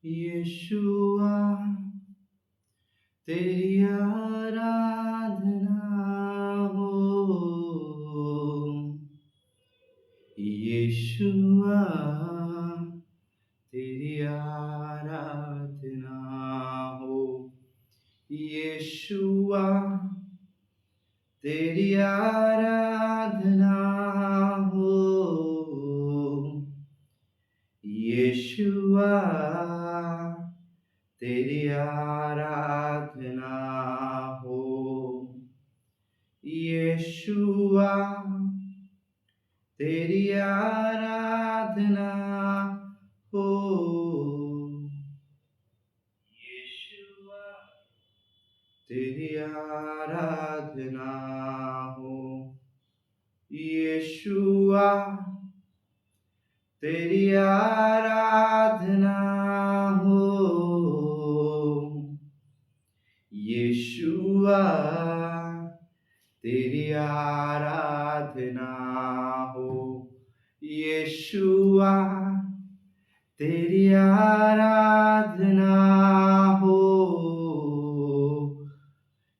यीशुआ तेरी आराधना हो, यीशुआ तेरी आराधना हो, यीशुआ तेरी आराधना हो, यीशुआ तेरी आराधना हो, यीशुआ तेरी आराधना हो, यीशुआ तेरी आराधना हो, यीशुआ तेरी आराधना हो, यीशुआ तेरी आराधना हो, यीशुआ तेरी आराधना हो,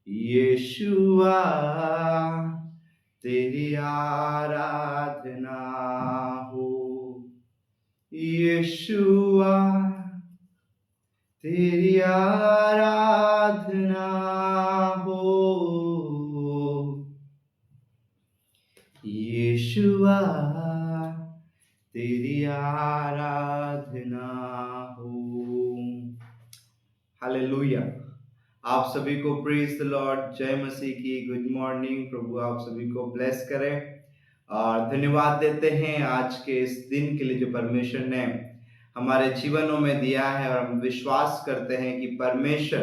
यीशुआ तेरी आराधना हो, यीशुआ तेरी आराधना हो, यीशुआ तेरी आराधना हो। हालेलुया। आप सभी को प्रेज द लॉर्ड, जय मसीह की गुड मॉर्निंग। प्रभु आप सभी को ब्लेस करे और धन्यवाद देते हैं आज के इस दिन के लिए जो परमेश्वर ने हमारे जीवनों में दिया है, और हम विश्वास करते हैं कि परमेश्वर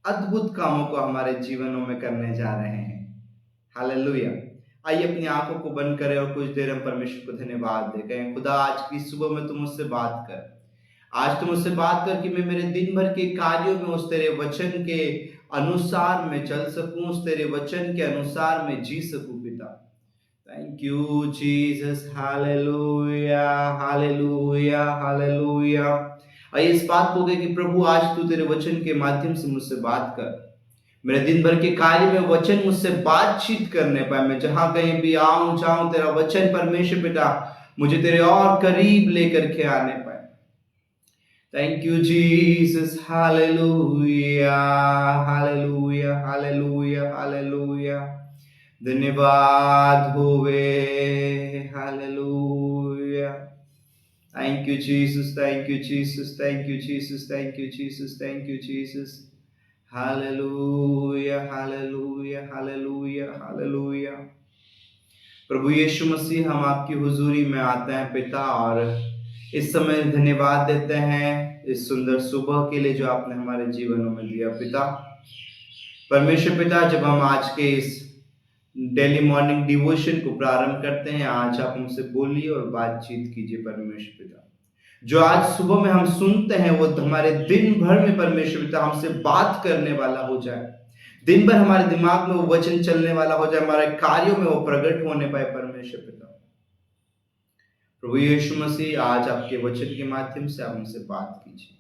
अद्भुत कामों को हमारे जीवनों में करने जा रहे हैं। हालेलुया। आइए अपनी आंखों को बंद करें और कुछ देर हम परमेश्वर को धन्यवाद दें। कहें, खुदा आज की सुबह में तुम मुझसे बात कर, आज तुम मुझसे बात कर कि मैं मेरे दिन भर के कार्यों में उस तेरे वचन के अनुसार मैं चल सकूं, उस तेरे वचन के अनुसार मैं जी सकूं पिता। Thank you Jesus. Hallelujah hallelujah hallelujah. आइए इस बात को कहें कि प्रभु आज तू तेरे वचन के माध्यम से मुझसे बात कर, मेरे दिन भर के कार्य में वचन मुझसे बातचीत करने पाए। मैं जहां कहीं भी आऊं जाऊं, तेरा वचन परमेश्वर पिता मुझे तेरे और करीब लेकर के आने पाए। Thank you Jesus. Hallelujah hallelujah hallelujah hallelujah. धन्यवाद होवे। Hallelujah. Thank you Jesus, thank you Jesus, thank you Jesus, thank you Jesus, thank you Jesus. Hallelujah hallelujah hallelujah hallelujah. प्रभु यीशु मसीह, हम आपकी हुजूरी में आते हैं पिता, और इस समय धन्यवाद देते हैं इस सुंदर सुबह के लिए जो आपने हमारे जीवनों में दिया पिता। परमेश्वर पिता, जब हम आज के इस डेली मॉर्निंग डिवोशन को प्रारंभ करते हैं, आज आप हमसे बोलिए और बातचीत कीजिए परमेश्वर पिता। जो आज सुबह में हम सुनते हैं वो हमारे दिन भर में परमेश्वर पिता हमसे बात करने वाला हो जाए, दिन भर हमारे दिमाग में वो वचन चलने वाला हो जाए, हमारे कार्यों में वो प्रकट होने पाए परमेश्वर पिता। प्रभु यीशु मसीह, आज आपके वचन के माध्यम से आप हमसे बात कीजिए।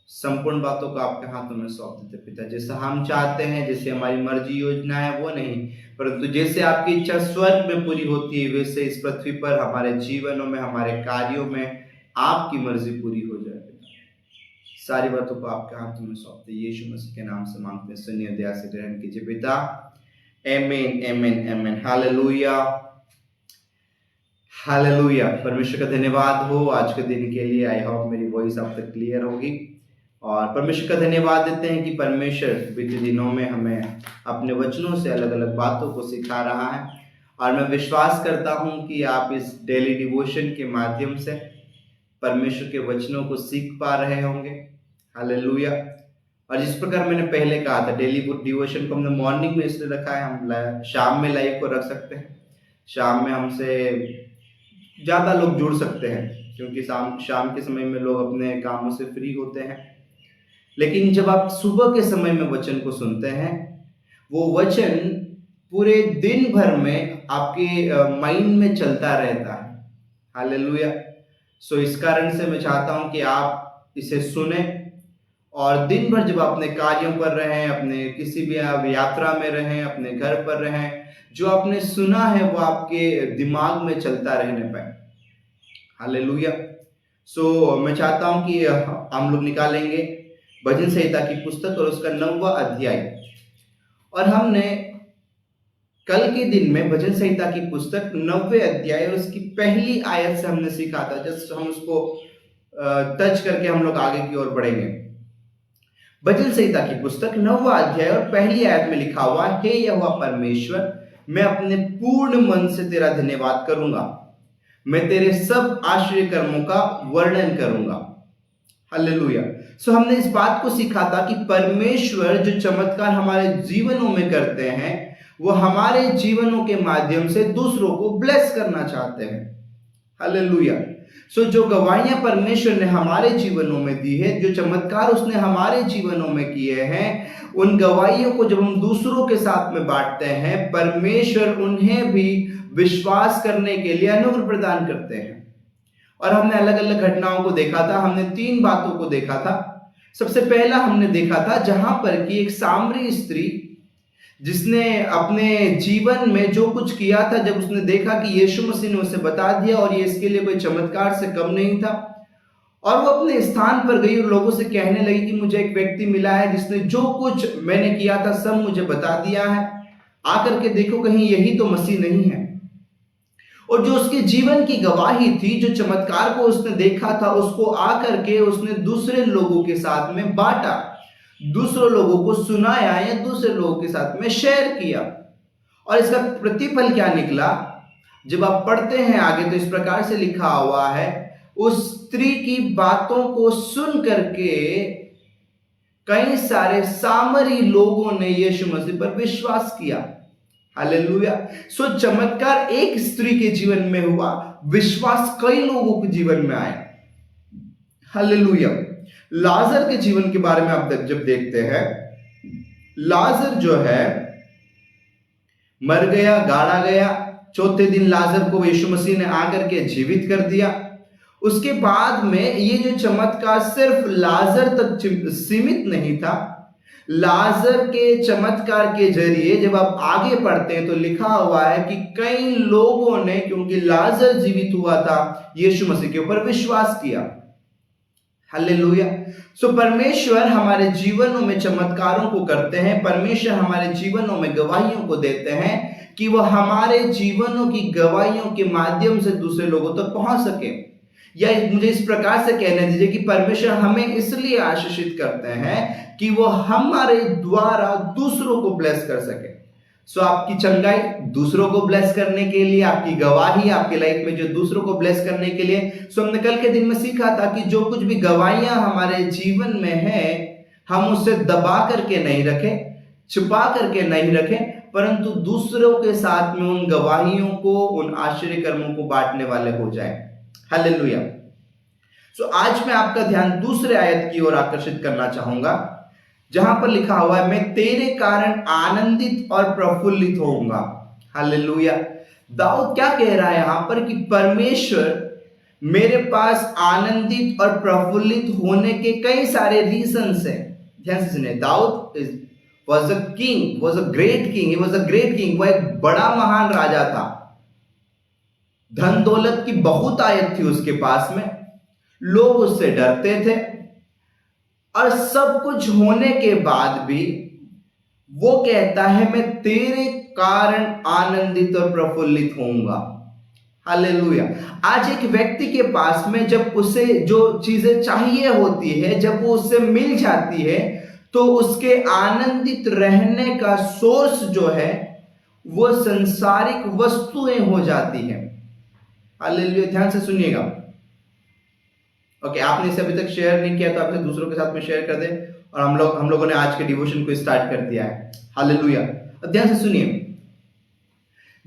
संपूर्ण बातों को आपके हाथों में सौंप देते पिता। जैसा हम चाहते हैं, जैसे हमारी मर्जी योजना है वो नहीं, परंतु जैसे आपकी इच्छा स्वर्ग में पूरी होती है, वैसे इस पृथ्वी पर हमारे जीवनों में, हमारे कार्यों में आपकी मर्जी पूरी हो जाए पिता। सारी बातों को आपके हाथों में सौंपते यीशु मसीह के नाम से मांगते हैं, सुनिए, दया से ग्रहण कीजिए पिता। आमीन आमीन आमीन। Hallelujah hallelujah. परमेश्वर का धन्यवाद हो आज के दिन के लिए। आई होप मेरी वॉइस आप तक क्लियर होगी। और परमेश्वर का धन्यवाद देते हैं कि परमेश्वर बीते दिनों में हमें अपने वचनों से अलग अलग बातों को सिखा रहा है, और मैं विश्वास करता हूं कि आप इस डेली डिवोशन के माध्यम से परमेश्वर के वचनों को सीख पा रहे होंगे। हालेलुया। और जिस प्रकार मैंने पहले कहा था, डेली डिवोशन को हमने मॉर्निंग में इसलिए रखा है, हम शाम में लाइव को रख सकते हैं। शाम में हमसे ज़्यादा लोग जुड़ सकते हैं, क्योंकि शाम के समय में लोग अपने कामों से फ्री होते हैं। लेकिन जब आप सुबह के समय में वचन को सुनते हैं, वो वचन पूरे दिन भर में आपके माइंड में चलता रहता है। हालेलुया। सो इस कारण से मैं चाहता हूं कि आप इसे सुने और दिन भर जब अपने कार्यों पर रहें, अपने किसी भी आप यात्रा में रहें, अपने घर पर रहें, जो आपने सुना है वो आपके दिमाग में चलता रहने पाए। हालेलुया। सो मैं चाहता हूं कि हम लोग निकालेंगे भजन संहिता की पुस्तक और उसका 9वां अध्याय। और हमने कल के दिन में भजन संहिता की पुस्तक 9वें अध्याय और उसकी पहली आयत से हमने सीखा था। जस्ट हम उसको टच करके हम लोग आगे की ओर बढ़ेंगे। भजन संहिता की पुस्तक 9वां अध्याय और पहली आयत में लिखा हुआ, हे यहोवा परमेश्वर, मैं अपने पूर्ण मन से तेरा धन्यवाद करूंगा, मैं तेरे सब आश्चर्य कर्मों का वर्णन करूंगा। हालेलुया। सो हमने इस बात को सीखा था कि परमेश्वर जो चमत्कार हमारे जीवनों में करते हैं वो हमारे जीवनों के माध्यम से दूसरों को ब्लेस करना चाहते हैं। हालेलुया। सो जो गवाहियां परमेश्वर ने हमारे जीवनों में दी है, जो चमत्कार उसने हमारे जीवनों में किए हैं, उन गवाहियों को जब हम दूसरों के साथ में बांटते हैं, परमेश्वर उन्हें भी विश्वास करने के लिए अनुग्रह प्रदान करते हैं। और हमने अलग अलग घटनाओं को देखा था। हमने 3 बातों को देखा था। सबसे पहला हमने देखा था जहां पर कि एक सामरी स्त्री जिसने अपने जीवन में जो कुछ किया था, जब उसने देखा कि यीशु मसीह ने उसे बता दिया और ये इसके लिए कोई चमत्कार से कम नहीं था, और वो अपने स्थान पर गई और लोगों से कहने लगी कि मुझे एक व्यक्ति मिला है जिसने जो कुछ मैंने किया था सब मुझे बता दिया है, आकर के देखो कहीं यही तो मसीह नहीं है। और जो उसके जीवन की गवाही थी, जो चमत्कार को उसने देखा था, उसको आकर के उसने दूसरे लोगों के साथ में बांटा, दूसरों लोगों को सुनाया या दूसरे लोगों के साथ में शेयर किया। और इसका प्रतिफल क्या निकला? जब आप पढ़ते हैं आगे तो इस प्रकार से लिखा हुआ है, उस स्त्री की बातों को सुन करके कई सारे सामरी लोगों ने यीशु मसीह पर विश्वास किया। हालेलुया। सो चमत्कार एक स्त्री के जीवन में हुआ, विश्वास कई लोगों के जीवन में आया। हालेलुया। लाजर के जीवन के बारे में आप जब देखते हैं, लाजर जो है मर गया, गाड़ा गया। चौथे दिन लाजर को यीशु मसीह ने आकर के जीवित कर दिया। उसके बाद में ये जो चमत्कार सिर्फ लाजर तक सीमित नहीं था। लाजर के चमत्कार के जरिए जब आप आगे पढ़ते हैं तो लिखा हुआ है कि कई लोगों ने, क्योंकि लाजर जीवित हुआ था, यीशु मसीह के ऊपर विश्वास किया। हालेलुया। सो परमेश्वर हमारे जीवनों में चमत्कारों को करते हैं। परमेश्वर हमारे जीवनों में गवाहियों को देते हैं कि वह हमारे जीवनों की गवाहियों के माध्यम से दूसरे लोगों तक पहुंच सके। या मुझे इस प्रकार से कहने दीजिए कि परमेश्वर हमें इसलिए आशीषित करते हैं कि वो हमारे द्वारा दूसरों को ब्लेस कर सके। सो आपकी चंगाई दूसरों को ब्लेस करने के लिए, आपकी गवाही आपके लाइफ में जो दूसरों को ब्लेस करने के लिए। सो हमने कल के दिन में सीखा था कि जो कुछ भी गवाहियां हमारे जीवन में है, हम उसे दबा करके नहीं रखें, छुपा करके नहीं रखें, परंतु दूसरों के साथ में उन गवाहियों को, उन आश्चर्य कर्मों को बांटने वाले हो जाए। हालेलुया। सो आज मैं आपका ध्यान दूसरे आयत की ओर आकर्षित करना चाहूंगा, जहां पर लिखा हुआ है, मैं तेरे कारण आनंदित और प्रफुल्लित होऊंगा। हालेलुया। दाऊद क्या कह रहा है यहां पर कि परमेश्वर मेरे पास आनंदित और प्रफुल्लित होने के कई सारे रीजंस हैं। ध्यान से सुनिए। Dawood was a king, was a great king, he was a great king। वह एक बड़ा महान राजा था। धन दौलत की बहुत आयत थी उसके पास में, लोग उससे डरते थे, और सब कुछ होने के बाद भी वो कहता है मैं तेरे कारण आनंदित और प्रफुल्लित होऊंगा। हालेलुया। आज एक व्यक्ति के पास में जब उसे जो चीजें चाहिए होती है, जब वो उससे मिल जाती है, तो उसके आनंदित रहने का सोर्स जो है वो संसारिक वस्तुएं हो जाती हैं। हालेलुया। ध्यान से सुनिएगा। ओके, आपने इसे अभी तक शेयर नहीं किया तो आप इसे दूसरों के साथ में शेयर कर दें। और हम लोगों ने आज के डिवोशन को स्टार्ट कर दिया है। हालेलुया। अब ध्यान से सुनिए।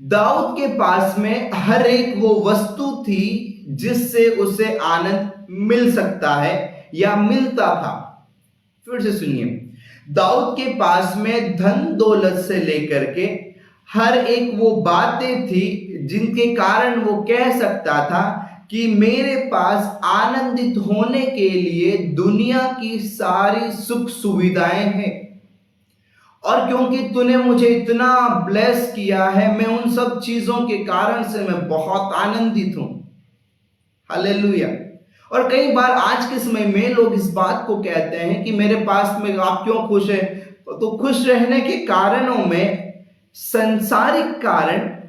दाऊद के पास में हर एक वो वस्तु थी जिससे उसे आनंद मिल सकता है या मिलता था। फिर से सुनिए। दाऊद के पास में धन दौलत से लेकर के हर एक वो बातें थी जिनके कारण वो कह सकता था कि मेरे पास आनंदित होने के लिए दुनिया की सारी सुख सुविधाएं हैं, और क्योंकि तूने मुझे इतना ब्लेस किया है, मैं उन सब चीजों के कारण से मैं बहुत आनंदित हूं। हालेलुया। और कई बार आज के समय में लोग इस बात को कहते हैं कि मेरे पास में आप क्यों खुश हैं? तो खुश रहने के कारणों में संसारिक कारण,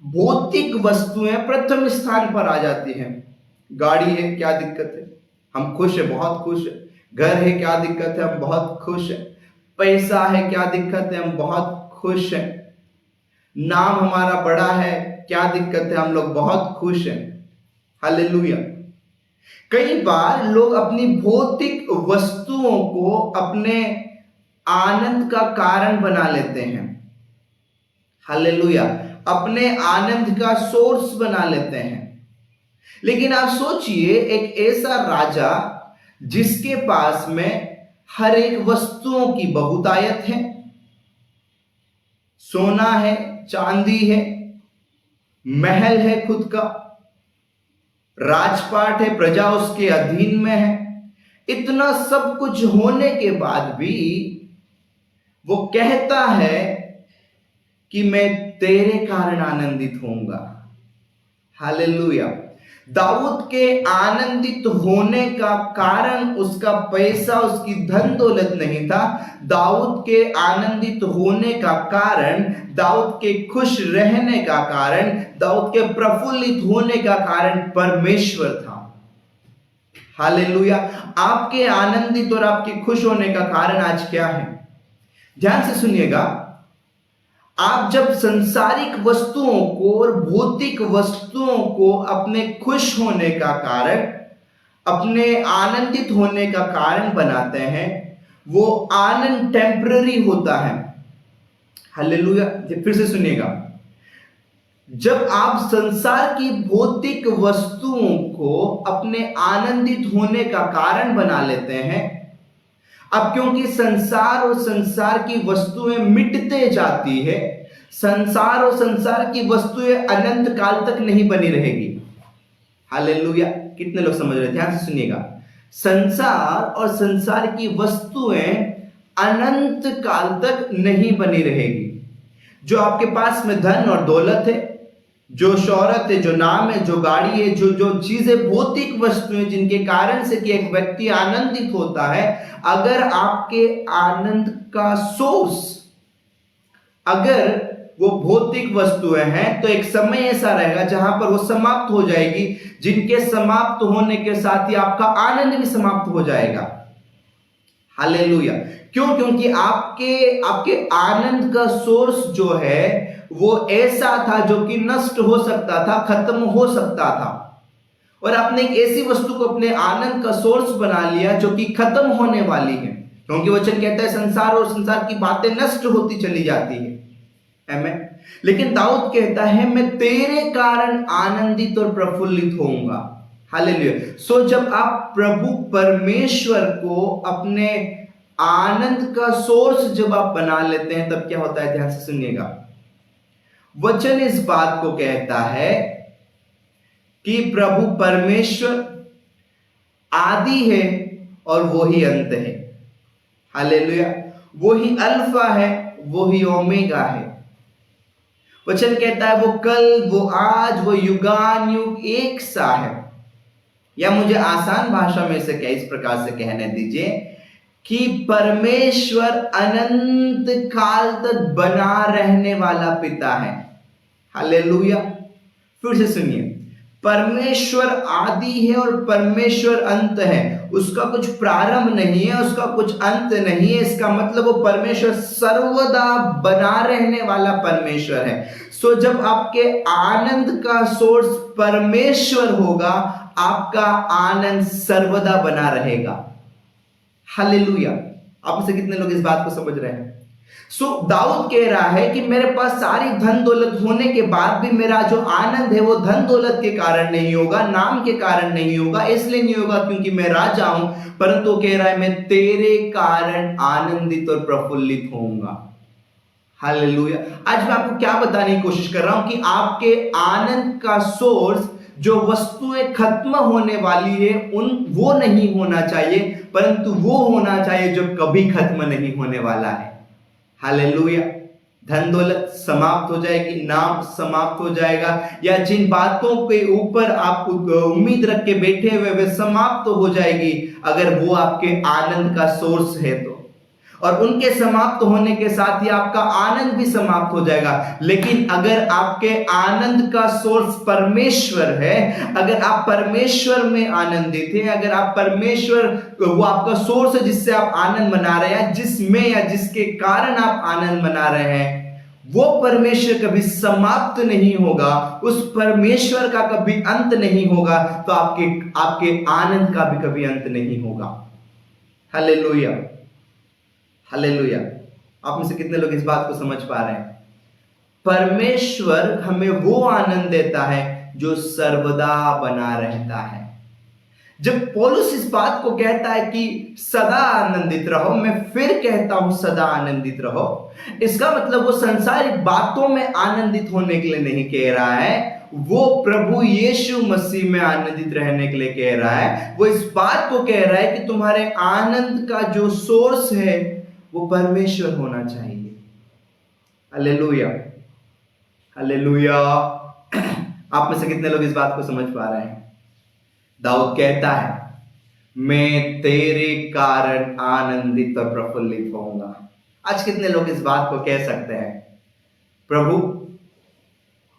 भौतिक वस्तुएं प्रथम स्थान पर आ जाती हैं। गाड़ी है, क्या दिक्कत है, हम खुश है, बहुत खुश है। घर है, क्या दिक्कत है, हम बहुत खुश है। पैसा है, क्या दिक्कत है, हम बहुत खुश हैं। नाम हमारा बड़ा है, क्या दिक्कत है, हम लोग बहुत खुश हैं। हालेलुया। कई बार लोग अपनी भौतिक वस्तुओं को अपने आनंद का कारण बना लेते हैं। हालेलुया। अपने आनंद का सोर्स बना लेते हैं। लेकिन आप सोचिए, एक ऐसा राजा जिसके पास में हर एक वस्तुओं की बहुतायत है, सोना है, चांदी है, महल है खुद का, राजपाट है, प्रजा उसके अधीन में है, इतना सब कुछ होने के बाद भी वो कहता है कि मैं तेरे कारण आनंदित होऊंगा। हालेलुया। दाऊद के आनंदित होने का कारण उसका पैसा, उसकी धन दौलत नहीं था। दाऊद के आनंदित होने का कारण, दाऊद के खुश रहने का कारण, दाऊद के प्रफुल्लित होने का कारण परमेश्वर था। हालेलुया। आपके आनंदित और आपके खुश होने का कारण आज क्या है? ध्यान से सुनिएगा। आप जब संसारिक वस्तुओं को और भौतिक वस्तुओं को अपने खुश होने का कारण, अपने आनंदित होने का कारण बनाते हैं, वो आनंद टेम्पररी होता है। हालेलुया। फिर से सुनिएगा। जब आप संसार की भौतिक वस्तुओं को अपने आनंदित होने का कारण बना लेते हैं, अब क्योंकि संसार और संसार की वस्तुएं मिटते जाती है, संसार और संसार की वस्तुएं अनंत काल तक नहीं बनी रहेगी। हालेलुया। कितने लोग समझ रहे? ध्यान से सुनिएगा। संसार और संसार की वस्तुएं अनंत काल तक नहीं बनी रहेगी। जो आपके पास में धन और दौलत है, जो शोहरत है, जो नाम है, जो गाड़ी है, जो चीजें, भौतिक वस्तुएं जिनके कारण से कि एक व्यक्ति आनंदित होता है, अगर आपके आनंद का सोर्स, अगर वो भौतिक वस्तुएं हैं, तो एक समय ऐसा रहेगा जहां पर वो समाप्त हो जाएगी, जिनके समाप्त होने के साथ ही आपका आनंद भी समाप्त हो जाएगा। हालेलुया। क्यों? क्योंकि आपके आनंद का सोर्स जो है वो ऐसा था जो कि नष्ट हो सकता था, खत्म हो सकता था, और आपने एक ऐसी वस्तु को अपने आनंद का सोर्स बना लिया जो कि खत्म होने वाली है। क्योंकि वचन कहता है संसार और संसार की बातें नष्ट होती चली जाती है। आमीन। लेकिन दाऊद कहता है मैं तेरे कारण आनंदित और प्रफुल्लित होऊंगा। हालेलुया। सो जब आप प्रभु परमेश्वर को अपने आनंद का सोर्स जब आप बना लेते हैं, तब क्या होता है? ध्यान से सुनिएगा। वचन इस बात को कहता है कि प्रभु परमेश्वर आदि है और वो ही अंत है। हालेलुया। वो ही अल्फा है, वो ही ओमेगा है। वचन कहता है वो कल, वो आज, वो युगान युग एक सा है। या मुझे आसान भाषा में से क्या इस प्रकार से कहने दीजिए कि परमेश्वर अनंत काल तक बना रहने वाला पिता है। हालेलुया। फिर से सुनिए, परमेश्वर आदि है और परमेश्वर अंत है। उसका कुछ प्रारंभ नहीं है, उसका कुछ अंत नहीं है। इसका मतलब वो परमेश्वर सर्वदा बना रहने वाला परमेश्वर है। सो जब आपके आनंद का सोर्स परमेश्वर होगा, आपका आनंद सर्वदा बना रहेगा। हालेलुया। आप में से कितने लोग इस बात को समझ रहे हैं? सो दाऊद कह रहा है कि मेरे पास सारी धन दौलत होने के बाद भी मेरा जो आनंद है वो धन दौलत के कारण नहीं होगा, नाम के कारण नहीं होगा, इसलिए नहीं होगा क्योंकि मैं राजा हूं, परंतु कह रहा है मैं तेरे कारण आनंदित और प्रफुल्लित होऊंगा। हालेलुया। आज मैं आपको क्या बताने की कोशिश कर रहा हूं कि आपके आनंद का सोर्स जो वस्तुएं खत्म होने वाली है वो नहीं होना चाहिए, परंतु वो होना चाहिए जो कभी खत्म नहीं होने वाला है। हालेलुया। धन दौलत समाप्त हो जाएगी, नाम समाप्त हो जाएगा, या जिन बातों के ऊपर आप उम्मीद रख के बैठे हुए वे समाप्त हो जाएगी, अगर वो आपके आनंद का सोर्स है तो। और उनके समाप्त होने के साथ ही आपका आनंद भी समाप्त हो जाएगा। लेकिन अगर आपके आनंद का सोर्स परमेश्वर है, अगर आप परमेश्वर में आनंदित हैं, अगर आप परमेश्वर वो आपका सोर्स है जिससे आप आनंद मना रहे हैं, जिसमें या जिसके कारण आप आनंद मना रहे हैं, वो परमेश्वर कभी समाप्त नहीं होगा, उस परमेश्वर का कभी अंत नहीं होगा, तो आपके आनंद का भी कभी अंत नहीं होगा। Hallelujah, hallelujah. आप में से कितने लोग इस बात को समझ पा रहे हैं? परमेश्वर हमें वो आनंद देता है जो सर्वदा बना रहता है। जब पौलुस इस बात को कहता है कि सदा आनंदित रहो, मैं फिर कहता हूं सदा आनंदित रहो, इसका मतलब वो संसारिक बातों में आनंदित होने के लिए नहीं कह रहा है, वो प्रभु यीशु मसीह में आनंदित रहने के लिए कह रहा है। वो इस बात को कह रहा है कि तुम्हारे आनंद का जो सोर्स है वो परमेश्वर होना चाहिए। Hallelujah, hallelujah. आप में से कितने लोग इस बात को समझ पा रहे हैं? दाऊद कहता है, मैं तेरे कारण आनंदित और प्रफुल्लित होऊंगा। आज कितने लोग इस बात को कह सकते हैं, प्रभु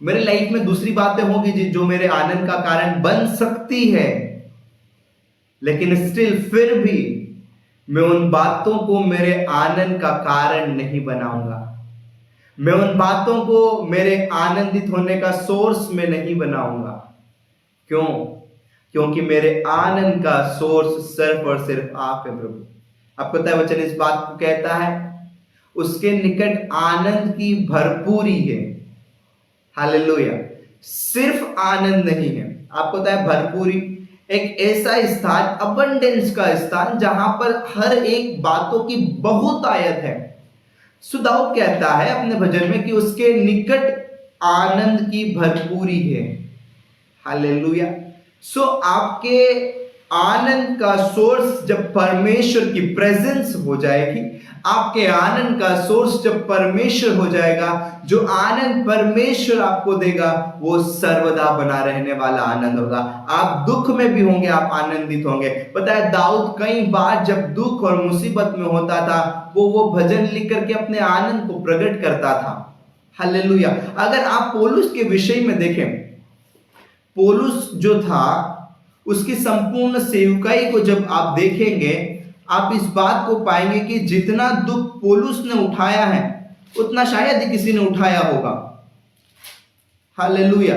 मेरे लाइफ में दूसरी बातें होगी जो मेरे आनंद का कारण बन सकती है, लेकिन स्टिल फिर भी मैं उन बातों को मेरे आनंद का कारण नहीं बनाऊंगा। मैं उन बातों को मेरे आनंदित होने का सोर्स में नहीं बनाऊंगा। क्यों? क्योंकि मेरे आनंद का सोर्स सिर्फ और सिर्फ आप है प्रभु। आपको पता है वचन इस बात को कहता है, उसके निकट आनंद की भरपूरी है। हालेलुया। सिर्फ आनंद नहीं है, आपको पता है भरपूरी एक ऐसा स्थान, अबंडेंस का स्थान, जहां पर हर एक बातों की बहुत आयत है। दाऊद कहता है अपने भजन में कि उसके निकट आनंद की भरपूरी है। हालेलुया। आपके आनंद का सोर्स जब परमेश्वर की प्रेजेंस हो जाएगी, आपके आनंद का सोर्स जब परमेश्वर हो जाएगा, जो आनंद परमेश्वर आपको देगा वो सर्वदा बना रहने वाला आनंद होगा। आप दुख में भी होंगे, आप आनंदित होंगे। पता है दाऊद कई बार जब दुख और मुसीबत में होता था, वो भजन लिख करके अपने आनंद को प्रकट करता था। हालेलुया। अगर आप पौलुस के विषय में देखें, पौलुस जो था उसकी संपूर्ण सेवकाई को जब आप देखेंगे, आप इस बात को पाएंगे कि जितना दुख पौलुस ने उठाया है उतना शायद ही किसी ने उठाया होगा। हालेलुया।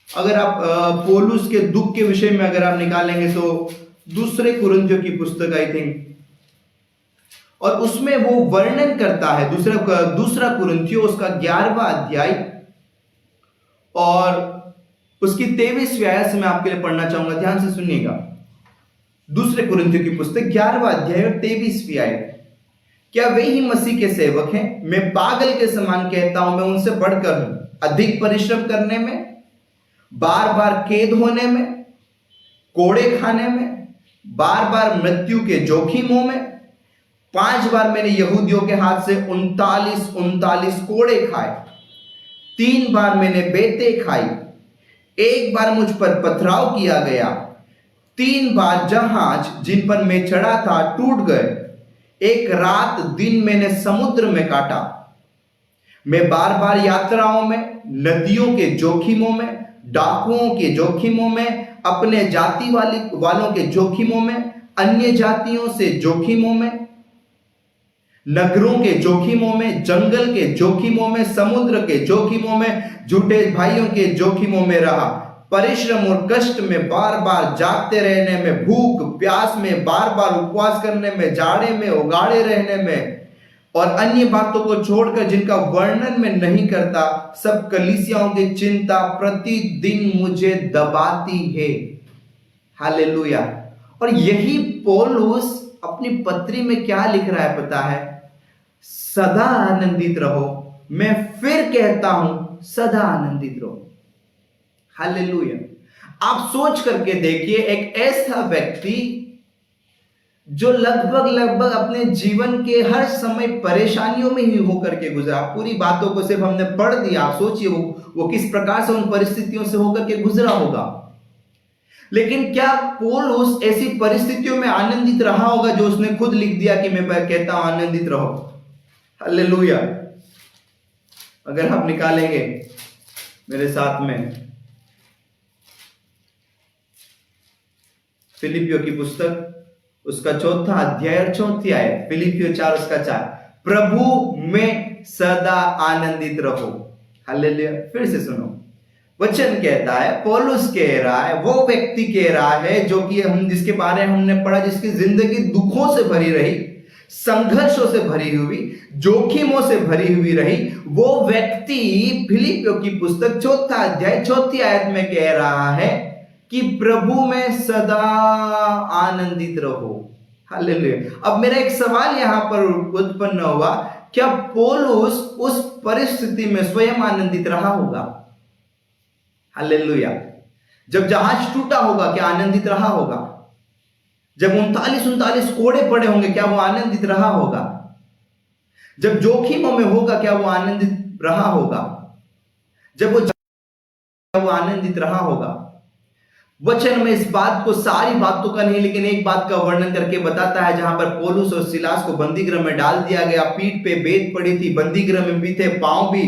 अगर आप पौलुस के दुख के विषय में अगर आप निकालेंगे तो दूसरे कुरिन्थियों की पुस्तक आई थिंक, और उसमें वो वर्णन करता है, दूसरा कुरिन्थियों उसका 11वां अध्याय और उसकी 23वीं आयत से मैं आपके लिए पढ़ना चाहूंगा, ध्यान से सुनिएगा। दूसरे कुरिन्थियों की पुस्तक 11वां अध्याय और 23वीं आयत। क्या वे ही मसीह के सेवक हैं? मैं पागल के समान कहता हूं, मैं उनसे बढ़कर हूं। अधिक परिश्रम करने में, बार बार कैद होने में, कोड़े खाने में, बार बार मृत्यु के जोखिमों में। 5 बार मैंने यहूदियों के हाथ से 39 कोड़े खाए। 3 बार मैंने बेते खाई। 1 बार मुझ पर पथराव किया गया। 3 बार जहाज जिन पर मैं चढ़ा था टूट गए। 1 रात दिन मैंने समुद्र में काटा। मैं बार बार यात्राओं में, नदियों के जोखिमों में, डाकुओं के जोखिमों में, अपने जाति वालों के जोखिमों में, अन्य जातियों से जोखिमों में, नगरों के जोखिमों में, जंगल के जोखिमों में, समुद्र के जोखिमों में, झूठे भाइयों के जोखिमों में रहा। परिश्रम और कष्ट में, बार बार जागते रहने में, भूख प्यास में, बार बार उपवास करने में, जाड़े में उगाड़े रहने में, और अन्य बातों को छोड़कर जिनका वर्णन में नहीं करता, सब कलीसियाओं की चिंता प्रतिदिन मुझे दबाती है। हालेलुया। और यही पौलुस अपनी पत्री में क्या लिख रहा है पता है? सदा आनंदित रहो, मैं फिर कहता हूं सदा आनंदित रहो। हालेलुया। आप सोच करके देखिए, एक ऐसा व्यक्ति जो लगभग लगभग अपने जीवन के हर समय परेशानियों में ही होकर के गुजरा। पूरी बातों को सिर्फ हमने पढ़ दिया, आप सोचिए वो किस प्रकार से उन परिस्थितियों से होकर के गुजरा होगा। लेकिन क्या पौलुस ऐसी परिस्थितियों में आनंदित रहा होगा जो उसने खुद लिख दिया कि मैं कहता हूं आनंदित रहो? हालेलुया। अगर आप निकालेंगे मेरे साथ में फिलिपियों की पुस्तक, उसका 4 अध्याय और 4 आयत, फिलिपियों 4 उसका 4, प्रभु में सदा आनंदित रहो। हालेलुया। फिर से सुनो, वचन कहता है, पौलुस कह रहा है, वो व्यक्ति कह रहा है जो कि हम जिसके बारे में हमने पढ़ा, जिसकी जिंदगी दुखों से भरी रही, संघर्षों से भरी हुई, जोखिमों से भरी हुई रही, वो व्यक्ति फिलिपियों की पुस्तक 4 अध्याय 4 आयत में कह रहा है कि प्रभु में सदा आनंदित रहो। हालेलुया। अब मेरा एक सवाल यहां पर उत्पन्न हुआ, क्या पौलुस उस परिस्थिति में स्वयं आनंदित रहा होगा? हालेलुया। जब जहाज टूटा होगा, क्या आनंदित रहा होगा? जब 39 कोड़े पड़े होंगे, क्या वो आनंदित रहा होगा? जब जोखिमों में होगा, क्या वो आनंदित रहा होगा? जब वो आनंदित रहा होगा? वचन में इस बात को, सारी बातों का नहीं लेकिन एक बात का वर्णन करके बताता है, जहां पर पौलुस और सिलास को बंदीगृह में डाल दिया गया, पीठ पे बेत पड़ी थी, बंदीगृह में भी थे, पांव भी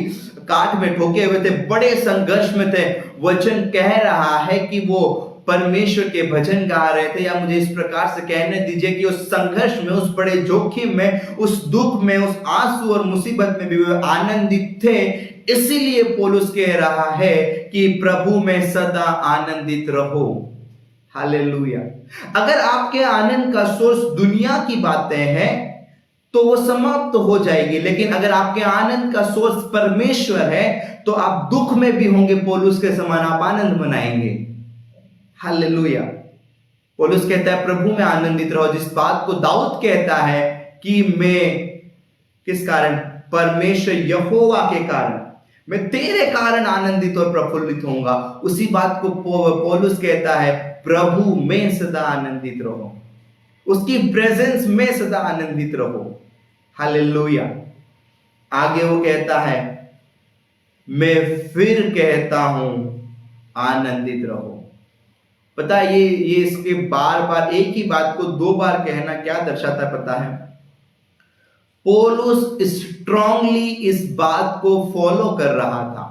काट में ठोके हुए थे, बड़े संघर्ष में थे। वचन कह रहा है कि वो परमेश्वर के भजन गा रहे थे, या मुझे इस प्रकार से कहने दीजिए कि उस संघर्ष में, उस बड़े जोखिम में, उस दुख में, उस आंसू और मुसीबत में भी वे आनंदित थे। इसीलिए पौलुस कह रहा है कि प्रभु में सदा आनंदित रहो। हालेलुया। अगर आपके आनंद का सोर्स दुनिया की बातें हैं तो वो समाप्त तो हो जाएगी, लेकिन अगर आपके आनंद का सोर्स परमेश्वर है तो आप दुख में भी होंगे, पौलुस के समान आप आनंद मनाएंगे। हालेलुया। पौलुस कहता है प्रभु में आनंदित रहो, जिस बात को दाऊद कहता है कि मैं किस कारण? परमेश्वर यहोवा के कारण, मैं तेरे कारण आनंदित और प्रफुल्लित होऊंगा। उसी बात को पौलुस कहता है, प्रभु में सदा आनंदित रहो, उसकी प्रेजेंस में सदा आनंदित रहो। हालेलुया। आगे वो कहता है, मैं फिर कहता हूं आनंदित रहो। पता है ये इसके बार बार एक ही बात को 2 बार कहना क्या दर्शाता है पता है? पौलुस स्ट्रांगली इस बात को फॉलो कर रहा था।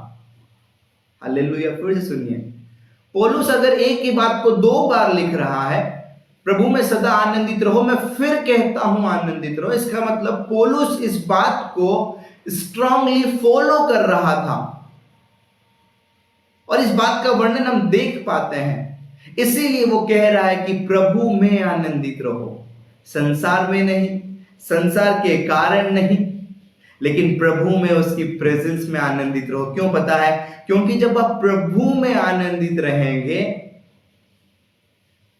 हालेलुया। फिर से सुनिए, पौलुस अगर एक ही बात को 2 बार लिख रहा है, प्रभु में सदा आनंदित रहो, मैं फिर कहता हूं आनंदित रहो, इसका मतलब पौलुस इस बात को स्ट्रांगली फॉलो कर रहा था। और इस बात का वर्णन हम देख पाते हैं, इसीलिए वो कह रहा है कि प्रभु में आनंदित रहो, संसार में नहीं, संसार के कारण नहीं, लेकिन प्रभु में, उसकी प्रेजेंस में आनंदित रहो। क्यों पता है? क्योंकि जब आप प्रभु में आनंदित रहेंगे,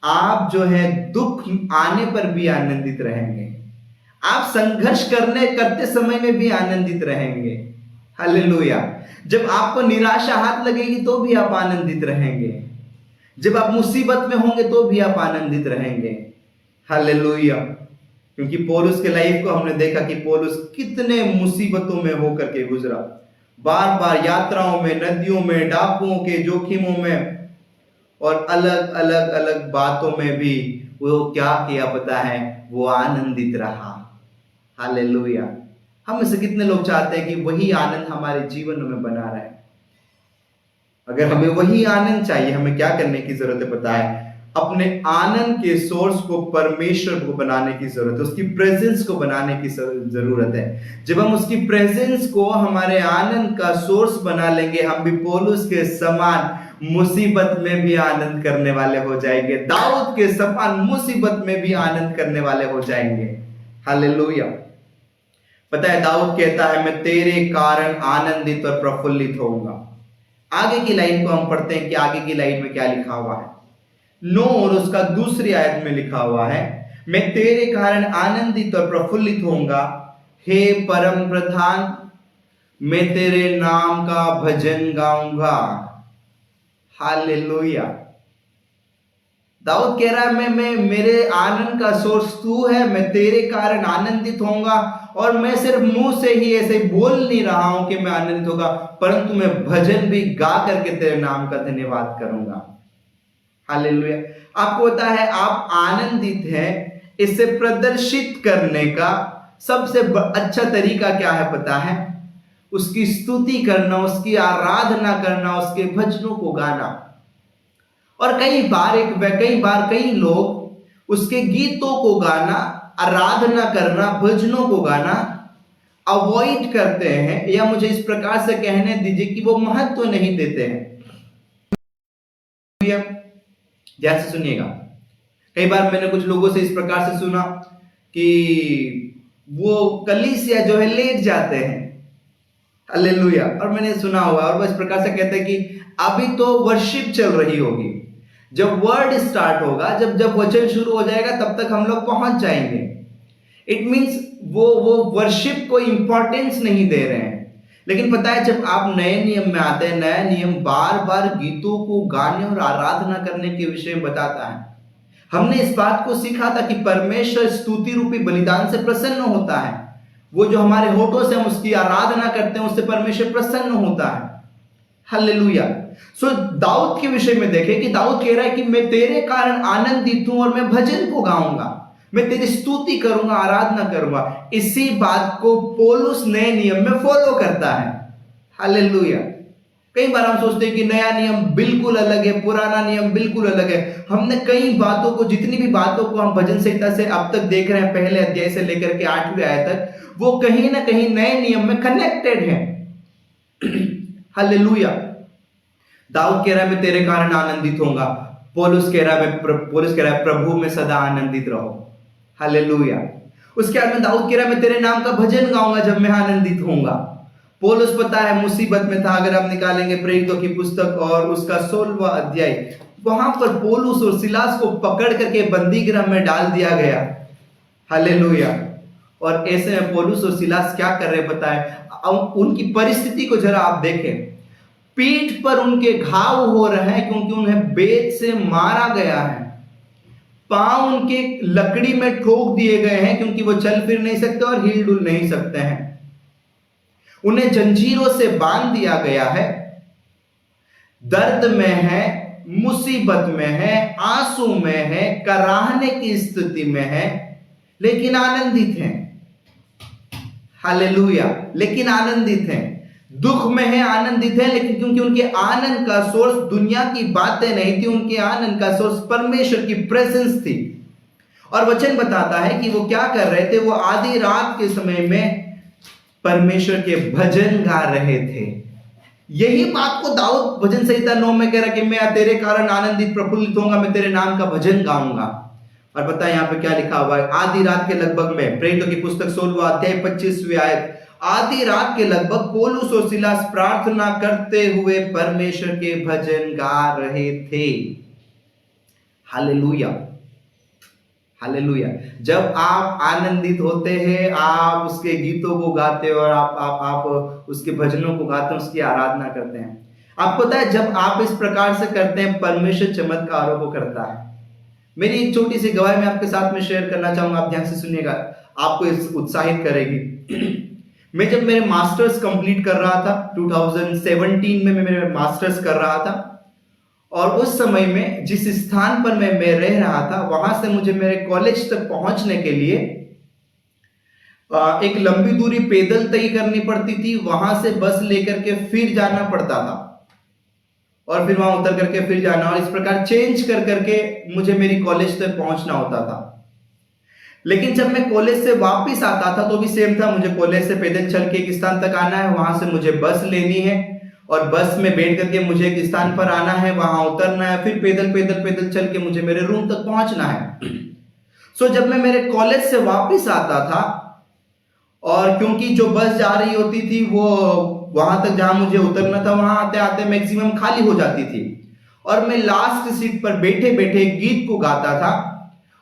आप जो है दुख आने पर भी आनंदित रहेंगे, आप संघर्ष करते समय में भी आनंदित रहेंगे। हालेलुया। जब आपको निराशा हाथ लगेगी तो भी आप आनंदित रहेंगे, जब आप मुसीबत में होंगे तो भी आप आनंदित रहेंगे। हालेलुया। क्योंकि पौलुस के लाइफ को हमने देखा कि पौलुस कितने मुसीबतों में होकर के गुजरा, बार बार यात्राओं में, नदियों में, डाकुओं के जोखिमों में और अलग अलग अलग बातों में भी वो क्या किया पता है? वो आनंदित रहा। हालेलुया। हम में से कितने लोग चाहते हैं कि वही आनंद हमारे जीवन में बना रहे? अगर हमें वही आनंद चाहिए, हमें क्या करने की जरूरत है पता है? अपने आनंद के सोर्स को परमेश्वर को बनाने की जरूरत है, उसकी प्रेजेंस को बनाने की जरूरत है। जब हम उसकी प्रेजेंस को हमारे आनंद का सोर्स बना लेंगे, हम भी पौलुस के समान मुसीबत में भी आनंद करने वाले हो जाएंगे, दाऊद के समान मुसीबत में भी आनंद करने वाले हो जाएंगे। हालेलुया। पता है, दाऊद कहता है, मैं तेरे कारण आनंदित और प्रफुल्लित होऊंगा। आगे की लाइन को हम पढ़ते हैं कि आगे की लाइन में क्या लिखा हुआ है। 9 और उसका दूसरी आयत में लिखा हुआ है, मैं तेरे कारण आनंदित और प्रफुल्लित होऊंगा, हे परम प्रधान, मैं तेरे नाम का भजन गाऊंगा। हालेलुया। दाऊद कह रहा है मैं मेरे आनंद का सोर्स तू है, मैं तेरे कारण आनंदित होऊंगा। और मैं सिर्फ मुंह से ही ऐसे बोल नहीं रहा हूं कि मैं आनंदित होगा, परंतु मैं भजन भी गा करके तेरे नाम का धन्यवाद करूंगा। हालेलुया। आपको पता है आप आनंदित हैं, इसे प्रदर्शित करने का सबसे अच्छा तरीका क्या है पता है? उसकी स्तुति करना, उसकी आराधना करना, उसके भजनों को गाना। और कई बार कई लोग उसके गीतों को गाना, आराधना करना, भजनों को गाना अवॉइड करते हैं, या मुझे इस प्रकार से कहने दीजिए कि वो महत्व नहीं देते हैं। ध्यान से सुनिएगा। कई बार मैंने कुछ लोगों से इस प्रकार से सुना कि वो कलीसिया जो है लेट जाते हैं। हालेलुया। और मैंने सुना हुआ, और वो इस प्रकार से कहते हैं कि अभी तो वर्शिप चल रही होगी, जब वर्ड स्टार्ट होगा, जब वचन शुरू हो जाएगा, तब तक हम लोग पहुंच जाएंगे। इट मींस वो वर्शिप को इंपॉर्टेंस नहीं दे रहे हैं। लेकिन पता है जब आप नए नियम में आते हैं, नया नियम बार बार गीतों को गाने और आराधना करने के विषय में बताता है। हमने इस बात को सीखा था कि परमेश्वर स्तुति रूपी बलिदान से प्रसन्न होता है। वो जो हमारे होठों से हम उसकी आराधना करते हैं, उससे परमेश्वर प्रसन्न होता है। हालेलुया। सो दाऊद के विषय में देखें कि दाऊद कह रहा है कि मैं तेरे कारण आनंदित हूं और मैं भजन को गाऊंगा, मैं तेरी स्तुति करूंगा, आराधना करूंगा। इसी बात को पौलुस नए नियम में फॉलो करता है। हालेलुया। कई बार हम सोचते हैं कि नया नियम बिल्कुल अलग है, पुराना नियम बिल्कुल अलग है। हमने कई बातों को, जितनी भी बातों को हम भजन संहिता से अब तक देख रहे हैं, पहले अध्याय से लेकर के 8वें अध्याय तक, वो कहीं ना कहीं नए नियम में कनेक्टेड है। हालेलुया। दाऊद कह रहा है मैं तेरे कारण आनंदित होऊंगा, पौलुस कह रहा है प्रभु में सदा आनंदित रहो। हालेलुया। उसके बाद में दाऊद कह रहा है मैं तेरे नाम का भजन गाऊंगा जब मैं आनंदित होऊंगा। पौलुस पता है मुसीबत में था। अगर आप निकालेंगे प्रेरितों की पुस्तक और उसका 16वां अध्याय, वहां पर पौलुस और सिलास को पकड़ करके बंदी गृह में डाल दिया गया। हालेलुया। और ऐसे में पौलुस और सिलास क्या कर रहे पता है? उनकी परिस्थिति को जरा आप देखें। पीठ पर उनके घाव हो रहे हैं क्योंकि उन्हें बेत से मारा गया है। पांव उनके लकड़ी में ठोक दिए गए हैं क्योंकि वो चल फिर नहीं सकते और हिल डुल नहीं सकते हैं। उन्हें जंजीरों से बांध दिया गया है, दर्द में है, मुसीबत में है, आंसू में है, कराहने की स्थिति में है, लेकिन आनंदित हैं। हालेलुया। लेकिन आनंदित हैं। दुख में है, आनंदित है, लेकिन क्योंकि उनके आनंद का सोर्स दुनिया की बातें नहीं थी, उनके आनंद का सोर्स परमेश्वर की प्रेजेंस थी। और वचन बताता है कि वो क्या कर रहे थे? वो आधी रात के समय में परमेश्वर के भजन गा रहे थे। यही बात को दाऊद भजन संहिता 9 में कह रहा कि मैं तेरे कारण आनंदित प्रफुल्लित होऊंगा, मैं तेरे नाम का भजन गाऊंगा। और पता है यहाँ पे क्या लिखा हुआ है? आधी रात के लगभग में, प्रेरितों की पुस्तक 16वां अध्याय 25वीं आयत, आधी रात के लगभग पौलुस और सिलास प्रार्थना करते हुए परमेश्वर के भजन गा रहे थे। हालेलुया। हालेलुया। जब आप आनंदित होते हैं, आप उसके गीतों को गाते हो और आप उसके भजनों को गाते हैं, उसकी आराधना करते हैं। आपको पता है जब आप इस प्रकार से करते हैं, परमेश्वर चमत्कारों को करता है। मेरी एक छोटी सी गवाही मैं आपके साथ में शेयर करना चाहूंगा, आप ध्यान से सुनिएगा, आपको उत्साहित करेगी। मैं जब मेरे मास्टर्स कंप्लीट कर रहा था 2017 में, मैं मेरे मास्टर्स कर रहा था, और उस समय में जिस स्थान पर मैं रह रहा था, वहां से मुझे मेरे कॉलेज तक पहुंचने के लिए एक लंबी दूरी पैदल तय करनी पड़ती थी। वहां से बस लेकर के फिर जाना पड़ता था, और फिर वहां उतर करके फिर जाना, और इस प्रकार चेंज कर करके मुझे मेरी कॉलेज तक पहुंचना होता था। लेकिन जब मैं कॉलेज से वापस आता था तो भी सेम था। मुझे कॉलेज से पैदल चल के एक स्थान तक आना है, वहां से मुझे बस लेनी है, और बस में बैठ करके मुझे एक स्थान पर आना है, वहां उतरना है, फिर पैदल चल के मुझे मेरे रूम तक पहुंचना है। सो जब मैं मेरे कॉलेज से वापस आता था, और क्योंकि जो बस जा रही होती थी वो वहां तक जहां मुझे उतरना था, वहां आते आते मैक्सिमम खाली हो जाती थी, और मैं लास्ट सीट पर बैठे बैठे गीत को गाता था।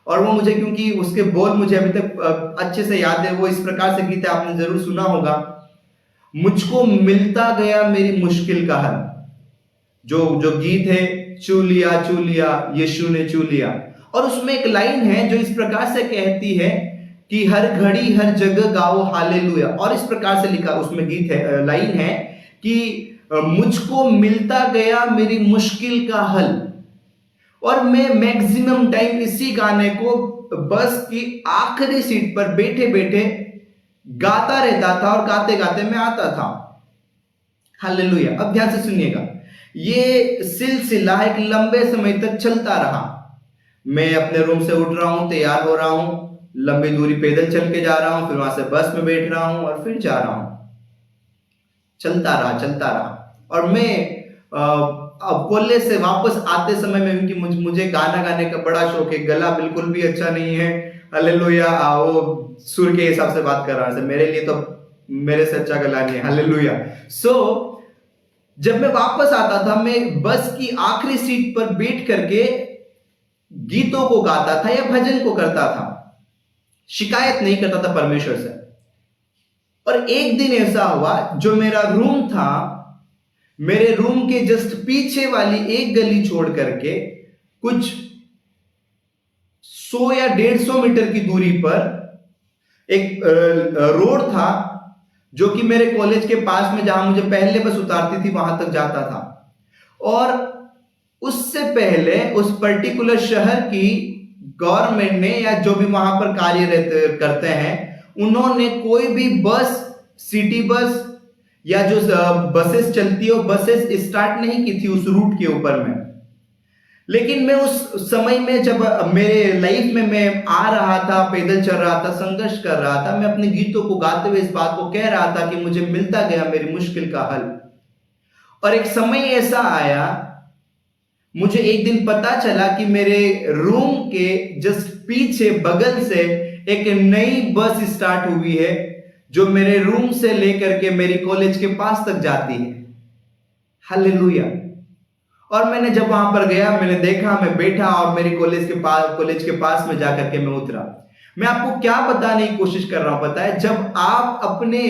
और वो मुझे, क्योंकि उसके बोल मुझे अभी तक अच्छे से याद है, वो इस प्रकार से गीत है, आपने जरूर सुना होगा। मुझको मिलता गया मेरी मुश्किल का हल, जो जो गीत है, चू लिया यीशु ने चू लिया। और उसमें एक लाइन है जो इस प्रकार से कहती है कि हर घड़ी हर जगह गाओ हालेलुया। और इस प्रकार से लिखा उसमें गीत है, लाइन है कि मुझको मिलता गया मेरी मुश्किल का हल। और मैं मैक्सिमम टाइम इसी गाने को बस की आखिरी सीट पर बैठे बैठे गाता रहता था और गाते गाते मैं आता था। हालेलुया। अब ध्यान से सुनिएगा, ये सिलसिला एक लंबे समय तक चलता रहा। मैं अपने रूम से उठ रहा हूं, तैयार हो रहा हूं, लंबी दूरी पैदल चल के जा रहा हूं, फिर वहां से बस में बैठ रहा हूं और फिर जा रहा हूं। चलता रहा। और मैं अब कॉलेज से वापस आते समय में, क्योंकि मुझे गाना गाने का बड़ा शौक है, गला बिल्कुल भी अच्छा नहीं है, हालेलुया, वो सुर के हिसाब से बात कर रहा है, मेरे लिए तो मेरे से अच्छा गला नहीं है, हालेलुया। सो जब मैं वापस आता था, मैं बस की आखिरी सीट पर बैठ करके गीतों को गाता था या भजन को करता था, शिकायत नहीं करता था परमेश्वर से। और एक दिन ऐसा हुआ, जो मेरा रूम था, मेरे रूम के जस्ट पीछे वाली एक गली छोड़ करके कुछ 100 या 150 मीटर की दूरी पर एक रोड था, जो कि मेरे कॉलेज के पास में, जहां मुझे पहले बस उतारती थी, वहां तक जाता था। और उससे पहले उस पर्टिकुलर शहर की गवर्नमेंट ने, या जो भी वहां पर कार्य करते हैं, उन्होंने कोई भी बस, सिटी बस या जो बसेस चलती है, बसेस स्टार्ट नहीं की थी उस रूट के ऊपर में। लेकिन मैं उस समय में, जब मेरे लाइफ में मैं आ रहा था, पैदल चल रहा था, संघर्ष कर रहा था, मैं अपने गीतों को गाते हुए इस बात को कह रहा था कि मुझे मिलता गया मेरी मुश्किल का हल। और एक समय ऐसा आया, मुझे एक दिन पता चला कि मेरे रूम के जस्ट पीछे बगल से एक नई बस स्टार्ट हुई है, जो मेरे रूम से लेकर के मेरी कॉलेज के पास तक जाती है। हालेलुया। और मैंने जब वहां पर गया, मैंने देखा, मैं बैठा और मेरी कॉलेज के पास में जाकर के मैं उतरा। मैं आपको क्या बताने की कोशिश कर रहा हूं पता है? जब आप अपने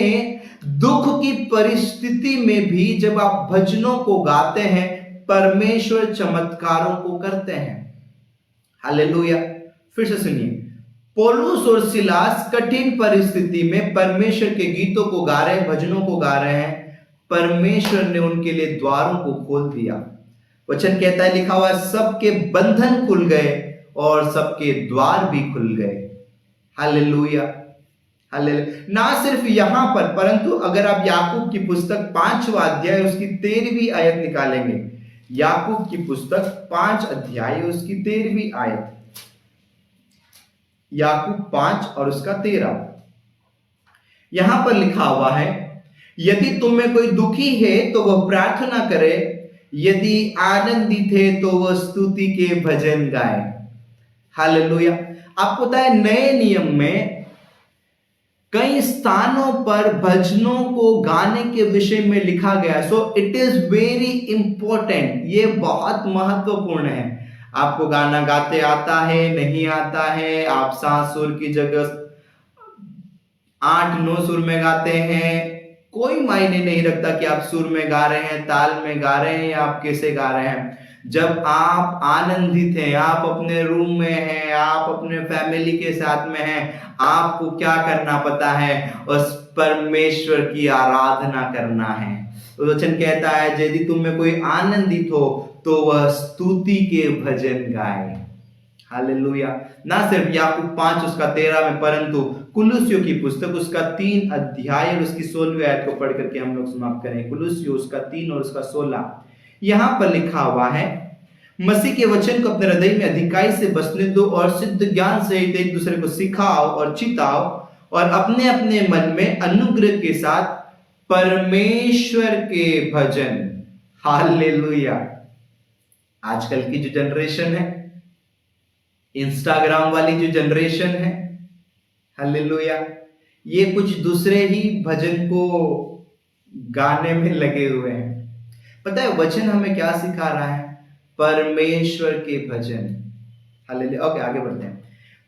दुख की परिस्थिति में भी जब आप भजनों को गाते हैं, परमेश्वर चमत्कारों को करते हैं। हालेलुया। फिर से सुनिए, पौलुस और सिलास कठिन परिस्थिति में परमेश्वर के गीतों को गा रहे हैं, भजनों को गा रहे हैं। परमेश्वर ने उनके लिए द्वारों को खोल दिया। वचन कहता है, लिखा हुआ है, सबके बंधन खुल गए और सबके द्वार भी खुल गए। हालेलुया। हालेलुया। ना सिर्फ यहां पर, परंतु अगर आप याकूब की पुस्तक 5वां अध्याय उसकी 13वीं आयत निकालेंगे, याकूब की पुस्तक 5 अध्याय उसकी 13वीं आयत, याकूब 5 और उसका 13, यहां पर लिखा हुआ है, यदि तुम में कोई दुखी है तो वह प्रार्थना करे, यदि आनंदित है तो वह स्तुति के भजन गाए। हालेलुया। आपको पता है, नए नियम में कई स्थानों पर भजनों को गाने के विषय में लिखा गया। So it is very important, ये बहुत महत्वपूर्ण है। आपको गाना गाते आता है, नहीं आता है, आप 7 सुर की जगह 8-9 सुर में गाते हैं, कोई मायने नहीं रखता कि आप सुर में गा रहे हैं, ताल में गा रहे हैं या आप कैसे गा रहे हैं। जब आप आनंदित हैं, आप अपने रूम में हैं, आप अपने फैमिली के साथ में हैं, आपको क्या करना पता है? उस परमेश्वर की आराधना करना है। तो वचन कहता है, यदि तुम में कोई आनंदित हो तो वह स्तुति के भजन गाए। हालेलुया। ना सिर्फ याकूब 5 उसका 13 में, परंतु कुलुस्सियों की पुस्तक उसका 3 अध्याय और उसकी 16वीं आयत को पढ़ करके हम लोग समाप्त करें। कुलुस्सियों उसका 3 और उसका 16, यहां पर लिखा हुआ है, मसीह के वचन को अपने हृदय में अधिकाई से बसने दो और सिद्ध ज्ञान सहित एक दूसरे को सिखाओ और चिताओ, और अपने अपने मन में अनुग्रह के साथ परमेश्वर के भजन। हालेलुया। आजकल की जो जनरेशन है, इंस्टाग्राम वाली जो जनरेशन है, हालेलुया, ये कुछ दूसरे ही भजन को गाने में लगे हुए हैं। पता है वचन हमें क्या सिखा रहा है? परमेश्वर के भजन। हालेलुया। ओके, आगे बढ़ते हैं।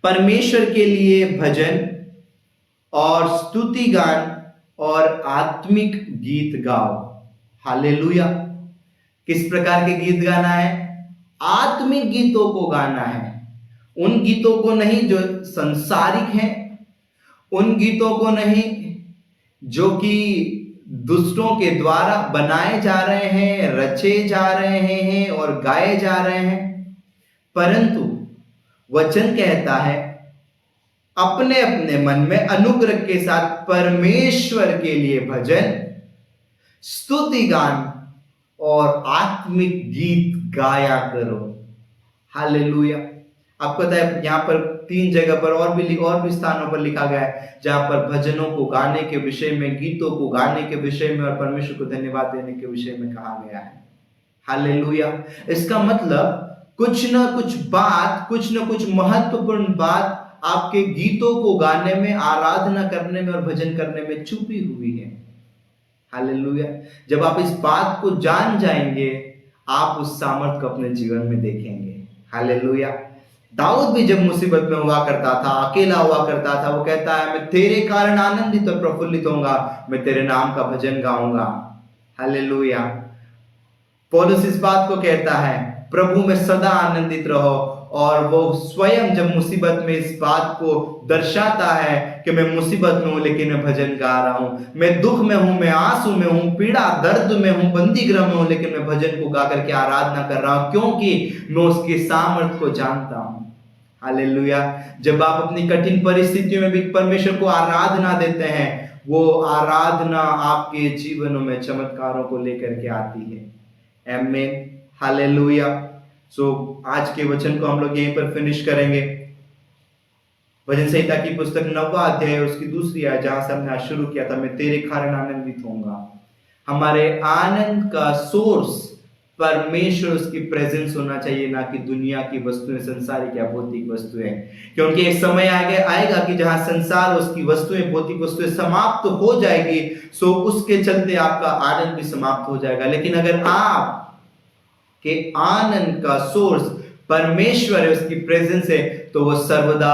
परमेश्वर के लिए भजन और स्तुति गान और आत्मिक गीत गाओ। हालेलुया। किस प्रकार के गीत गाना है? आत्मिक गीतों को गाना है। उन गीतों को नहीं जो संसारिक हैं, उन गीतों को नहीं जो कि दुष्टों के द्वारा बनाए जा रहे हैं, रचे जा रहे हैं और गाए जा रहे हैं, परंतु वचन कहता है अपने अपने मन में अनुग्रह के साथ परमेश्वर के लिए भजन, स्तुति गान और आत्मिक गीत गाया करो। हालेलुया। आपको पता है यहाँ पर 3 जगह पर और भी स्थानों पर लिखा गया है जहां पर भजनों को गाने के विषय में, गीतों को गाने के विषय में और परमेश्वर को धन्यवाद देने के विषय में कहा गया है। हालेलुया। इसका मतलब कुछ न कुछ महत्वपूर्ण बात आपके गीतों को गाने में, आराधना करने में और भजन करने में छुपी हुई है। हालेलुया। जब आप इस बात को जान जाएंगे, आप उस सामर्थ को अपने जीवन में देखेंगे। हालेलुया। दाऊद भी जब मुसीबत में हुआ करता था, अकेला हुआ करता था, वो कहता है मैं तेरे कारण आनंदित और प्रफुल्लित होऊंगा, मैं तेरे नाम का भजन गाऊंगा। हालेलुया। पौलुस इस बात को कहता है प्रभु में सदा आनंदित रहो, और वो स्वयं जब मुसीबत में इस बात को दर्शाता है कि मैं मुसीबत में हूं लेकिन मैं भजन गा रहा हूं, मैं दुख में हूं, मैं आंसू में हूं, पीड़ा दर्द में हूं, बंदी गृह में हूं, लेकिन मैं भजन को गा करके आराधना कर रहा हूं, क्योंकि मैं उसके सामर्थ को जानता हूं। हालेलुया। जब आप अपनी कठिन परिस्थितियों में भी परमेश्वर को आराधना देते हैं, वो आराधना आपके जीवनों में चमत्कारों को लेकर के आती है। आमीन। हालेलुया। आज के वचन को हम लोग यहीं पर फिनिश करेंगे। भजन संहिता की पुस्तक 9वां अध्याय उसकी 2री आयत, जहां से हमने आज शुरू किया था, मैं तेरे कारण आनंदित होऊंगा। हमारे आनंद का सोर्स परमेश्वर, उसकी प्रेजेंस होना चाहिए, ना कि दुनिया की वस्तुएं, संसारिक या भौतिक वस्तुएं। क्योंकि एक समय आएगा कि जहां संसार, उसकी वस्तुएं, भौतिक वस्तुएं समाप्त हो जाएगी, सो उसके चलते आपका आनंद भी समाप्त हो जाएगा। लेकिन अगर आप के आनंद का सोर्स परमेश्वर है, उसकी प्रेजेंस है, तो वो सर्वदा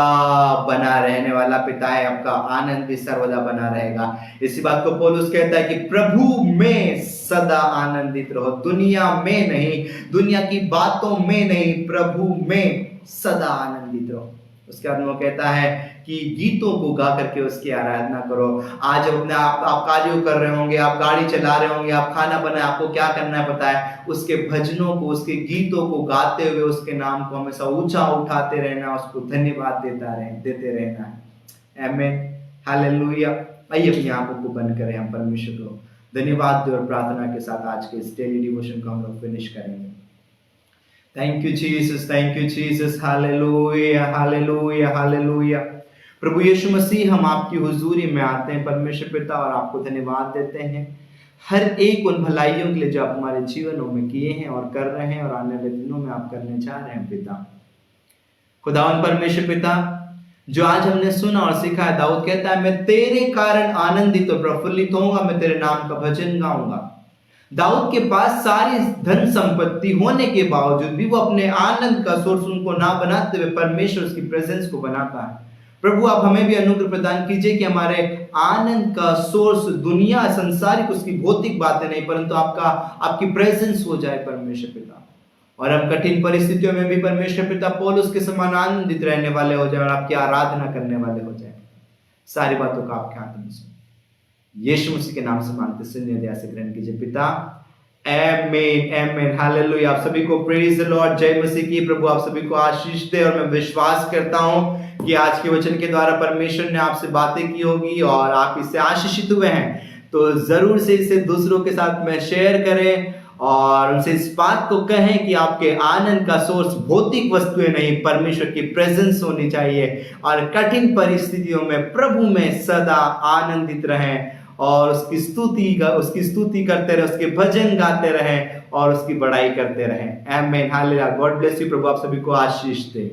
बना रहने वाला पिता है, आपका आनंद भी सर्वदा बना रहेगा। इसी बात को पौलुस कहता है कि प्रभु में सदा आनंदित रहो, दुनिया में नहीं, दुनिया की बातों में नहीं, प्रभु में सदा आनंदित रहो। उसके बाद वो कहता है कि गीतों को गा करके उसकी आराधना करो। आज अपने आप कार्य कर रहे होंगे, आप गाड़ी चला रहे होंगे, आप खाना बनाए, आपको क्या करना है पता है, उसके भजनों को, उसके गीतों को गाते हुए उसके नाम को हमेशा ऊंचा उठाते रहना, उसको धन्यवाद देते रहना है। आमीन। हालेलुया। आइए अपनी आंखों को बंद करें, हम परमेश्वर को धन्यवाद दें और प्रार्थना के साथ आज के इस डेली डिवोशन को हम लोग फिनिश करेंगे। Thank you Jesus, thank you Jesus. Hallelujah, hallelujah, hallelujah. प्रभु यीशु मसीह, हम आपकी हुजूरी में आते हैं परमेश्वर पिता, और आपको धन्यवाद देते हैं हर एक उन भलाइयों के लिए जो आप हमारे जीवनों में किए हैं और कर रहे हैं और आने वाले दिनों में आप करने जा रहे हैं पिता। खुदावन परमेश्वर पिता, जो आज हमने सुना और सीखा है, दाऊद कहता है मैं तेरे कारण आनंदित और प्रफुल्लित होऊंगा, मैं तेरे नाम का भजन गाऊंगा। दाऊद के पास सारी धन संपत्ति होने के बावजूद भी वो अपने आनंद का सोर्स उनको ना बनाते हुए परमेश्वर उसकी प्रेजेंस को बनाता है। प्रभु आप हमें भी अनुग्रह प्रदान कीजिए कि हमारे आनंद का सोर्स दुनिया, संसारिक, उसकी भौतिक बातें नहीं, परंतु आपकी प्रेजेंस हो जाए परमेश्वर पिता, और हम कठिन परिस्थितियों में भी परमेश्वर पिता पौलुस के समान आनंदित रहने वाले हो जाए और आपकी आराधना करने वाले हो जाए। सारी बातों का आपके हाथ में यीशु मसीह के नाम से मांगते, सुनिए, दया से ग्रहण कीजिए पिता। आमीन, आमीन, हालेलुया। आप सभी को प्रेज द लॉर्ड, जय मसीह की। प्रभु आप सभी को आशीष दे, और मैं विश्वास करता हूं कि आज के वचन के द्वारा परमेश्वर ने आपसे बातें की होगी और आप इससे आशीषित हुए हैं। तो जरूर से इसे दूसरों के साथ में शेयर करें और उनसे इस बात को कहें कि आपके आनंद का सोर्स भौतिक वस्तुएं नहीं, परमेश्वर की प्रेजेंस होनी चाहिए, और कठिन परिस्थितियों में प्रभु में सदा आनंदित रहें और उसकी स्तुति करते रहे, उसके भजन गाते रहें और उसकी बड़ाई करते रहें। आमीन, हालेलुया। God bless you. प्रभु आप सभी को आशीष दे।